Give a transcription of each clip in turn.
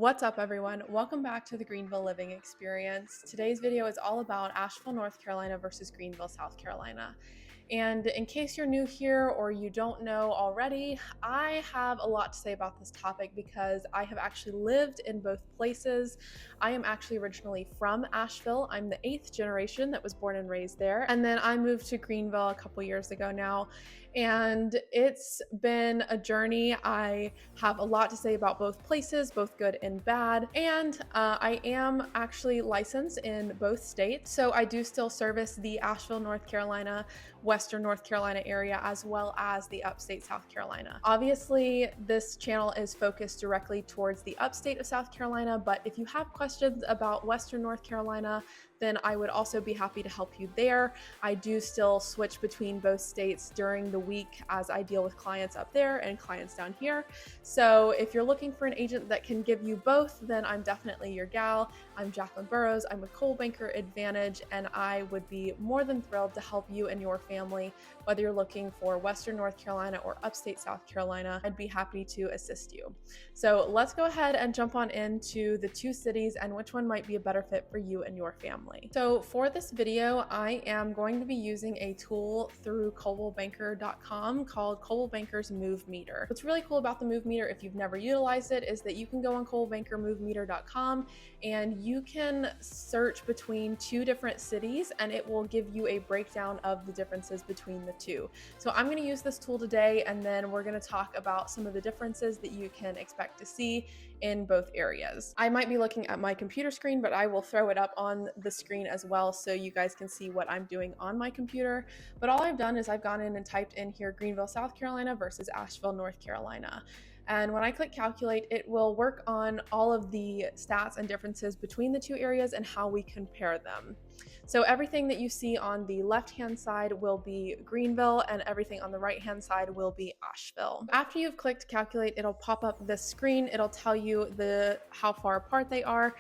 What's up, everyone? Welcome back to the Greenville Living Experience. Today's video is all about Asheville, North Carolina versus Greenville, South Carolina. And in case you're new here or you don't know already, I have a lot to say about this topic because I have actually lived in both places. I am actually originally from Asheville. I'm the 8th generation that was born and raised there. And then I moved to Greenville a couple years ago now. And it's been a journey. I have a lot to say about both places, both good and bad. And I am actually licensed in both states. So I do still service the Asheville, North Carolina, Western North Carolina area, as well as the Upstate South Carolina. Obviously, this channel is focused directly towards the Upstate of South Carolina, but if you have questions about Western North Carolina, then I would also be happy to help you there. I do still switch between both states during the week as I deal with clients up there and clients down here. So if you're looking for an agent that can give you both, then I'm definitely your gal. I'm Jaclyn Burrows. I'm with Coldwell Advantage, and I would be more than thrilled to help you and your family, whether you're looking for Western North Carolina or Upstate South Carolina. I'd be happy to assist you. So let's go ahead and jump on into the two cities and which one might be a better fit for you and your family. So for this video, I am going to be using a tool through ColdwellBanker.com called Coldwell Banker's Move Meter. What's really cool about the Move Meter, if you've never utilized it, is that you can go on ColdwellBankerMoveMeter.com and you can search between two different cities and it will give you a breakdown of the differences between the two. So I'm going to use this tool today, and then we're going to talk about some of the differences that you can expect to see in both areas. I might be looking at my computer screen, but I will throw it up on the screen as well so you guys can see what I'm doing on my computer. But all I've done is I've gone in and typed in here Greenville, South Carolina versus Asheville, North Carolina. And when I click calculate, it will work on all of the stats and differences between the two areas and how we compare them. So everything that you see on the left-hand side will be Greenville, and everything on the right-hand side will be Asheville. After you've clicked calculate, it'll pop up this screen. It'll tell you how far apart they are.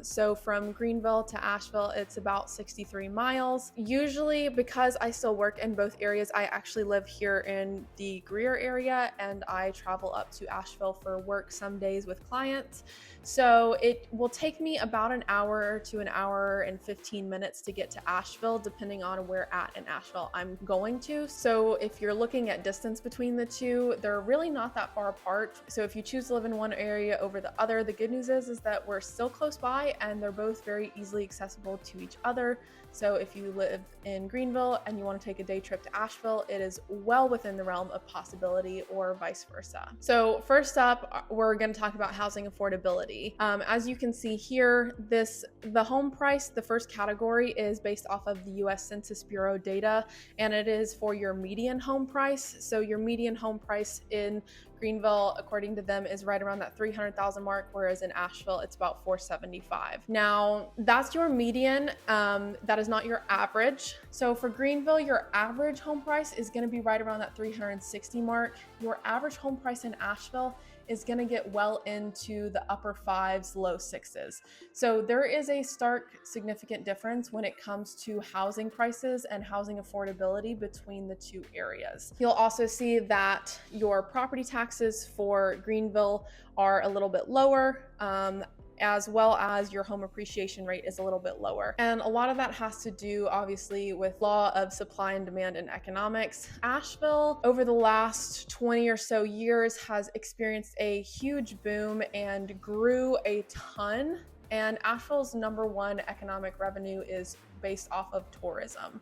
So from Greenville to Asheville, it's about 63 miles. Usually, because I still work in both areas, I actually live here in the Greer area, and I travel up to Asheville for work some days with clients. So it will take me about an hour to an hour and 15 minutes to get to Asheville, depending on where at in Asheville I'm going to. So if you're looking at distance between the two, they're really not that far apart. So if you choose to live in one area over the other, the good news is that we're still close by and they're both very easily accessible to each other. So if you live in Greenville and you want to take a day trip to Asheville, it is well within the realm of possibility, or vice versa. So first up, we're going to talk about housing affordability. As you can see here, the home price, the first category, is based off of the US Census Bureau data, and it is for your median home price. So your median home price in Greenville, according to them, is right around that 300,000 mark, whereas in Asheville, it's about 475. Now, that's your median. That is not your average. So for Greenville, your average home price is going to be right around that 360 mark. Your average home price in Asheville is going to get well into the upper fives, low sixes. So there is a stark, significant difference when it comes to housing prices and housing affordability between the two areas. You'll also see that your property taxes for Greenville are a little bit lower, as well as your home appreciation rate is a little bit lower. And a lot of that has to do, obviously, with law of supply and demand and economics. Asheville, over the last 20 or so years, has experienced a huge boom and grew a ton. And Asheville's #1 economic revenue is based off of tourism.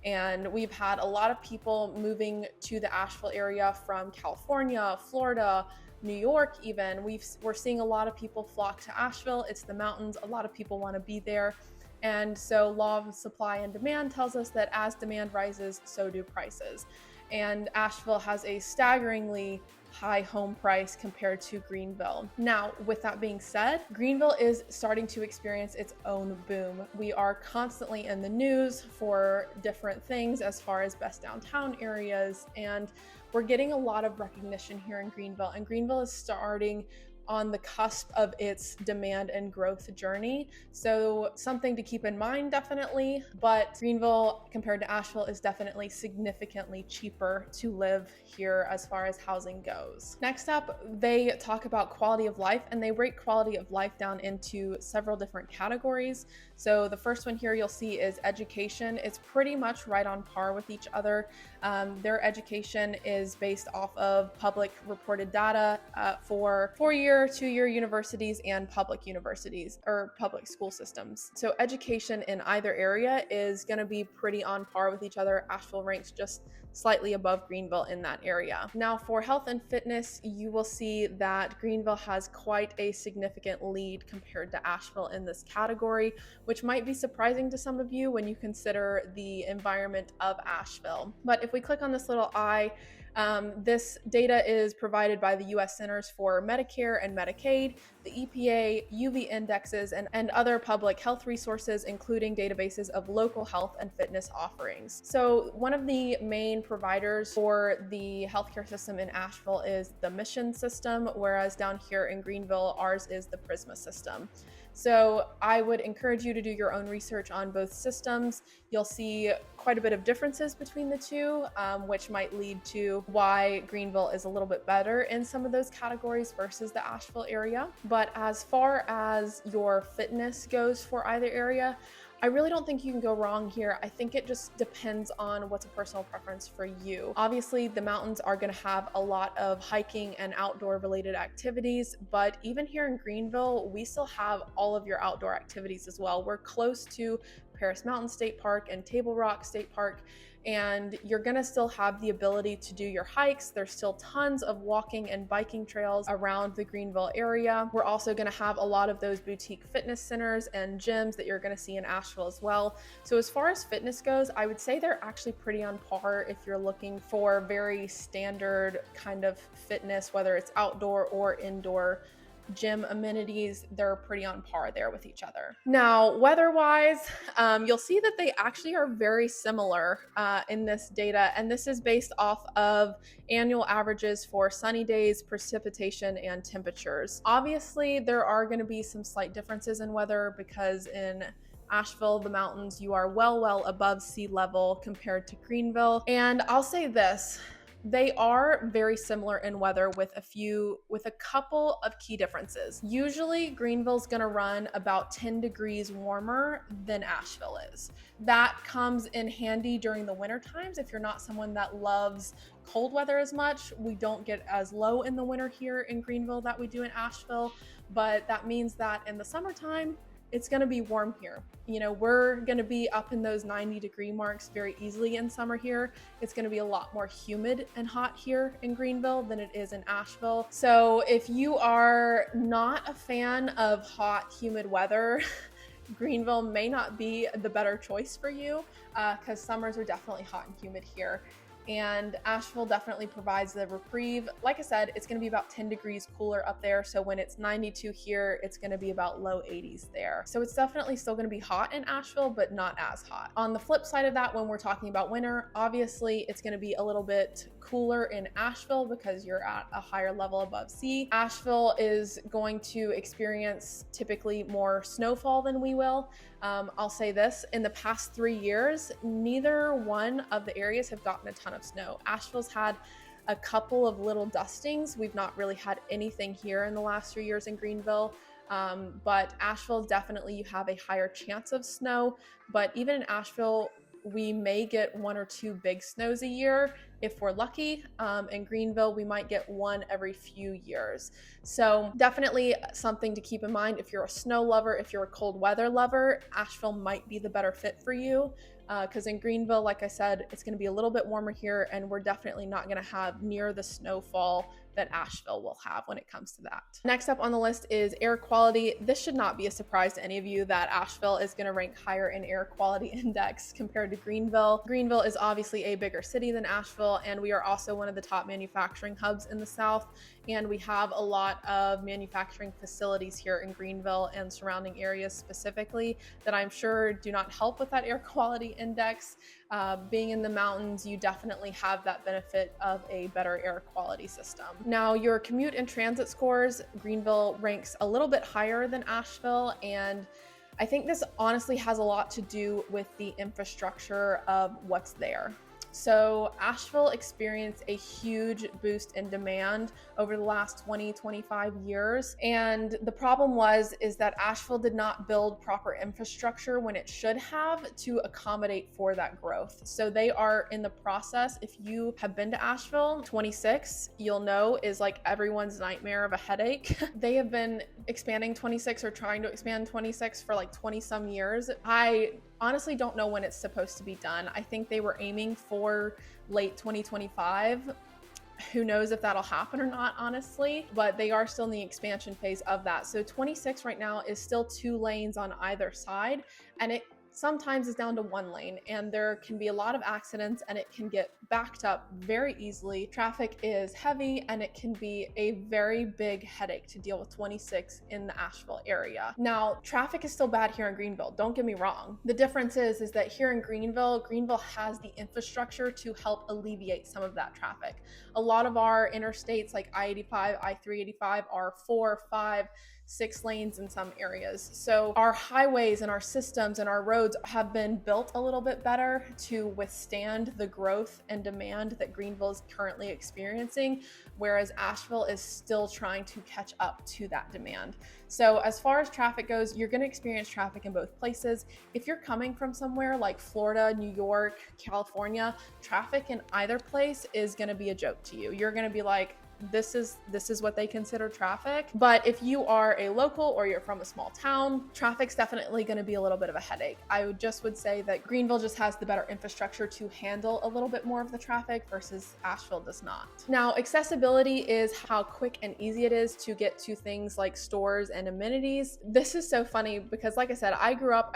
And we've had a lot of people moving to the Asheville area from California, Florida, New York even. We're seeing a lot of people flock to Asheville. It's the mountains. A lot of people want to be there. And so law of supply and demand tells us that as demand rises, so do prices. And Asheville has a staggeringly high home price compared to Greenville. Now, with that being said, Greenville is starting to experience its own boom. We are constantly in the news for different things as far as best downtown areas, and we're getting a lot of recognition here in Greenville. And Greenville is starting on the cusp of its demand and growth journey. So something to keep in mind, definitely. But Greenville, compared to Asheville, is definitely significantly cheaper to live here as far as housing goes. Next up, they talk about quality of life, and they break quality of life down into several different categories. So the first one here you'll see is education. It's pretty much right on par with each other. Their education is based off of public reported data for 4-year, 2-year universities and public universities or public school systems. So education in either area is going to be pretty on par with each other. Asheville ranks just slightly above Greenville in that area. Now for health and fitness, you will see that Greenville has quite a significant lead compared to Asheville in this category, which might be surprising to some of you when you consider the environment of Asheville. But if we click on this little eye, this data is provided by the U.S. Centers for Medicare and Medicaid, the EPA, UV indexes, and other public health resources, including databases of local health and fitness offerings. So one of the main providers for the healthcare system in Asheville is the Mission system, whereas down here in Greenville, ours is the Prisma system. So I would encourage you to do your own research on both systems. You'll see quite a bit of differences between the two, which might lead to why Greenville is a little bit better in some of those categories versus the Asheville area. But as far as your fitness goes for either area, I really don't think you can go wrong here. I think it just depends on what's a personal preference for you. Obviously, the mountains are going to have a lot of hiking and outdoor related activities, but even here in Greenville, we still have all of your outdoor activities as well. We're close to Paris Mountain State Park and Table Rock State Park, and you're gonna still have the ability to do your hikes. There's still tons of walking and biking trails around the Greenville area. We're also gonna have a lot of those boutique fitness centers and gyms that you're gonna see in Asheville as well. So as far as fitness goes, I would say they're actually pretty on par if you're looking for very standard kind of fitness, whether it's outdoor or indoor gym amenities. They're pretty on par there with each other. Now, weather-wise, you'll see that they actually are very similar in this data, and this is based off of annual averages for sunny days, precipitation, and temperatures. Obviously, there are going to be some slight differences in weather because in Asheville, the mountains, you are well above sea level compared to Greenville. And I'll say this, they are very similar in weather with a couple of key differences. Usually Greenville's gonna run about 10 degrees warmer than Asheville is. That comes in handy during the winter times. If you're not someone that loves cold weather as much, we don't get as low in the winter here in Greenville that we do in Asheville, but that means that in the summertime, it's going to be warm here. You know, we're going to be up in those 90-degree marks very easily in summer here. It's going to be a lot more humid and hot here in Greenville than it is in Asheville. So if you are not a fan of hot, humid weather, Greenville may not be the better choice for you because summers are definitely hot and humid here. And Asheville definitely provides the reprieve. Like I said, it's going to be about 10 degrees cooler up there. So when it's 92 here, it's going to be about low 80s there. So it's definitely still going to be hot in Asheville, but not as hot. On the flip side of that, when we're talking about winter, obviously it's going to be a little bit cooler in Asheville because you're at a higher level above sea. Asheville is going to experience typically more snowfall than we will. I'll say this, in the past 3 years, neither one of the areas have gotten a ton of snow. Asheville's had a couple of little dustings. We've not really had anything here in the last 3 years in Greenville. But Asheville, definitely you have a higher chance of snow. But even in Asheville, we may get 1 or 2 big snows a year if we're lucky. In Greenville, we might get 1 every few years. So definitely something to keep in mind if you're a snow lover, if you're a cold weather lover, Asheville might be the better fit for you. Because in Greenville, like I said, it's going to be a little bit warmer here, and we're definitely not going to have near the snowfall that Asheville will have when it comes to that. Next up on the list is air quality. This should not be a surprise to any of you that Asheville is going to rank higher in air quality index compared to Greenville. Greenville is obviously a bigger city than Asheville. Greenville, and we are also one of the top manufacturing hubs in the South. And we have a lot of manufacturing facilities here in Greenville and surrounding areas specifically that I'm sure do not help with that air quality index. Being in the mountains, you definitely have that benefit of a better air quality system. Now, your commute and transit scores, Greenville ranks a little bit higher than Asheville, and I think this honestly has a lot to do with the infrastructure of what's there. So Asheville experienced a huge boost in demand over the last 20-25 years. And the problem is that Asheville did not build proper infrastructure when it should have to accommodate for that growth. So they are in the process. If you have been to Asheville, 26, you'll know, is like everyone's nightmare of a headache. They have been expanding 26 or trying to expand 26 for like 20 some years. I honestly don't know when it's supposed to be done. I think they were aiming for late 2025. Who knows if that'll happen or not, honestly, but they are still in the expansion phase of that. So 26 right now is still 2 lanes on either side, and it sometimes is down to 1 lane, and there can be a lot of accidents and it can get backed up very easily. Traffic is heavy and it can be a very big headache to deal with 26 in the Asheville area. Now, traffic is still bad here in Greenville, don't get me wrong. The difference is that here in Greenville has the infrastructure to help alleviate some of that traffic. A lot of our interstates like I-85, I-385 are 4, 5, 6 lanes in some areas. So our highways and our systems and our roads have been built a little bit better to withstand the growth and demand that Greenville is currently experiencing, whereas Asheville is still trying to catch up to that demand. So as far as traffic goes, you're going to experience traffic in both places. If you're coming from somewhere like Florida, New York, California, traffic in either place is going to be a joke to you. You're going to be like, this is what they consider traffic. But if you are a local or you're from a small town, traffic's definitely going to be a little bit of a headache. I would say that Greenville just has the better infrastructure to handle a little bit more of the traffic versus Asheville does not. Now, accessibility is how quick and easy it is to get to things like stores and amenities. This is so funny because, like I said, I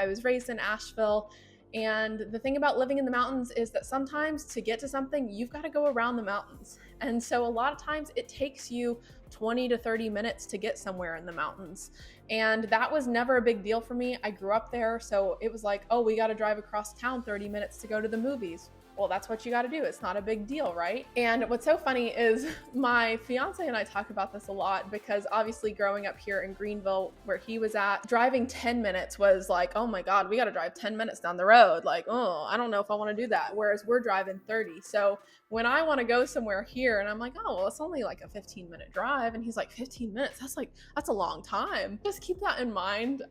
was raised in Asheville. And the thing about living in the mountains is that sometimes to get to something, you've got to go around the mountains. And so a lot of times it takes you 20 to 30 minutes to get somewhere in the mountains. And that was never a big deal for me. I grew up there, so it was like, oh, we got to drive across town 30 minutes to go to the movies. Well, that's what you got to do. It's not a big deal, right? And what's so funny is my fiance and I talk about this a lot because obviously growing up here in Greenville where he was at, driving 10 minutes was like, oh my God, we got to drive 10 minutes down the road. Like, oh, I don't know if I want to do that. Whereas we're driving 30. So when I want to go somewhere here and I'm like, oh, well, it's only like a 15-minute drive. And he's like, 15 minutes? That's a long time. Just keep that in mind.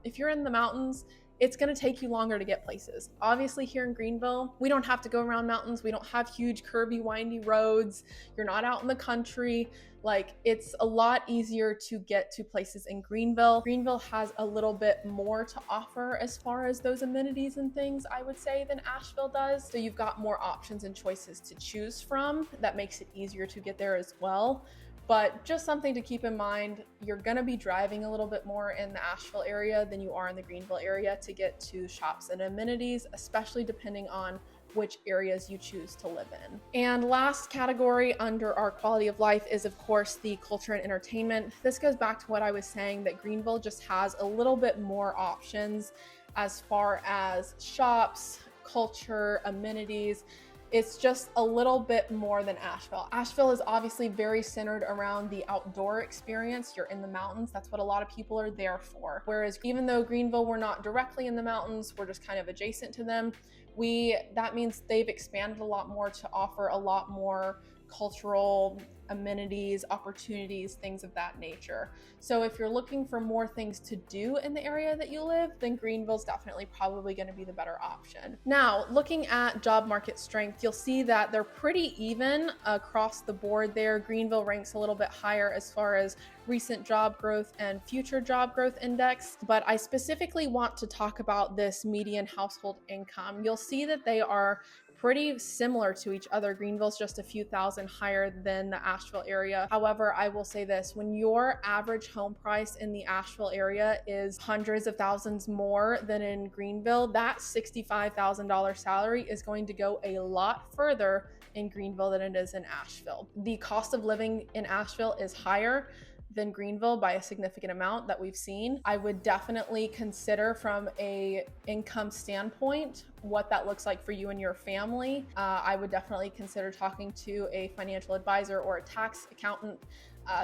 If you're in the mountains, it's going to take you longer to get places. Obviously here in Greenville, we don't have to go around mountains. We don't have huge curvy, windy roads. You're not out in the country. Like, it's a lot easier to get to places in Greenville. Greenville has a little bit more to offer as far as those amenities and things, I would say, than Asheville does. So you've got more options and choices to choose from. That makes it easier to get there as well. But just something to keep in mind, you're gonna be driving a little bit more in the Asheville area than you are in the Greenville area to get to shops and amenities, especially depending on which areas you choose to live in. And last category under our quality of life is, of course, the culture and entertainment. This goes back to what I was saying, that Greenville just has a little bit more options as far as shops, culture, amenities. It's just a little bit more than Asheville. Asheville is obviously very centered around the outdoor experience. You're in the mountains. That's what a lot of people are there for. Whereas even though Greenville, we're not directly in the mountains, we're just kind of adjacent to them. That means they've expanded a lot more to offer a lot more cultural amenities, opportunities, things of that nature. So if you're looking for more things to do in the area that you live, then Greenville's definitely probably going to be the better option. Now, looking at job market strength, you'll see that they're pretty even across the board there. Greenville ranks a little bit higher as far as recent job growth and future job growth index, but I specifically want to talk about this median household income. You'll see that they are pretty similar to each other. Greenville's just a few thousand higher than the Asheville area. However, I will say this, when your average home price in the Asheville area is hundreds of thousands more than in Greenville, that $65,000 salary is going to go a lot further in Greenville than it is in Asheville. The cost of living in Asheville is higher than Greenville by a significant amount that we've seen. I would definitely consider from a income standpoint what that looks like for you and your family. I would definitely consider talking to a financial advisor or a tax accountant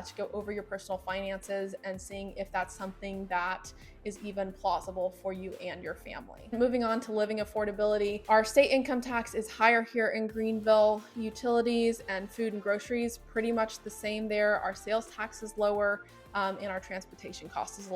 to go over your personal finances and seeing if that's something that is even plausible for you and your family. Moving on to living affordability, our state income tax is higher here in Greenville. Utilities and food and groceries, pretty much the same there. Our sales tax is lower. And our transportation cost is a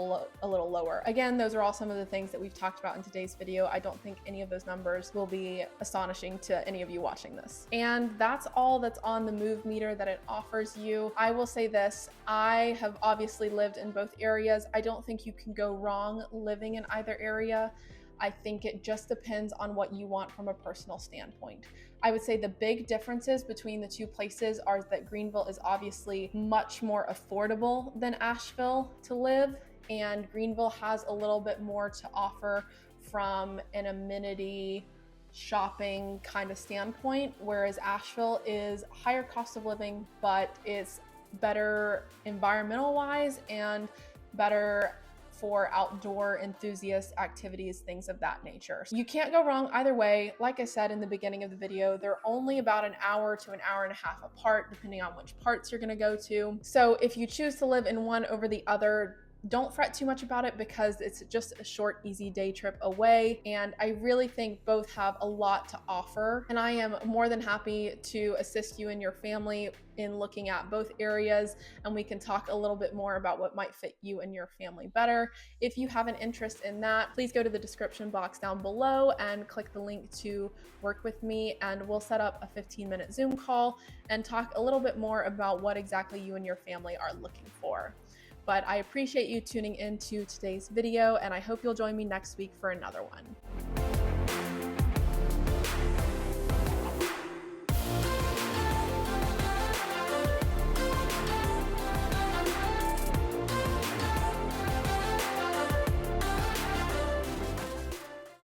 little lower. Again, those are all some of the things that we've talked about in today's video. I don't think any of those numbers will be astonishing to any of you watching this. And that's all that's on the Move meter that it offers you. I will say this, I have obviously lived in both areas. I don't think you can go wrong living in either area. I think it just depends on what you want from a personal standpoint. I would say the big differences between the two places are that Greenville is obviously much more affordable than Asheville to live, and Greenville has a little bit more to offer from an amenity shopping kind of standpoint, whereas Asheville is higher cost of living, but it's better environmental wise and better for outdoor enthusiast activities, things of that nature. You can't go wrong either way. Like I said in the beginning of the video, they're only about an hour to an hour and a half apart, depending on which parts you're gonna go to. So if you choose to live in one over the other, don't fret too much about it because it's just a short, easy day trip away. And I really think both have a lot to offer. And I am more than happy to assist you and your family in looking at both areas. And we can talk a little bit more about what might fit you and your family better. If you have an interest in that, please go to the description box down below and click the link to work with me. And we'll set up a 15-minute Zoom call and talk a little bit more about what exactly you and your family are looking for. But I appreciate you tuning into today's video, and I hope you'll join me next week for another one.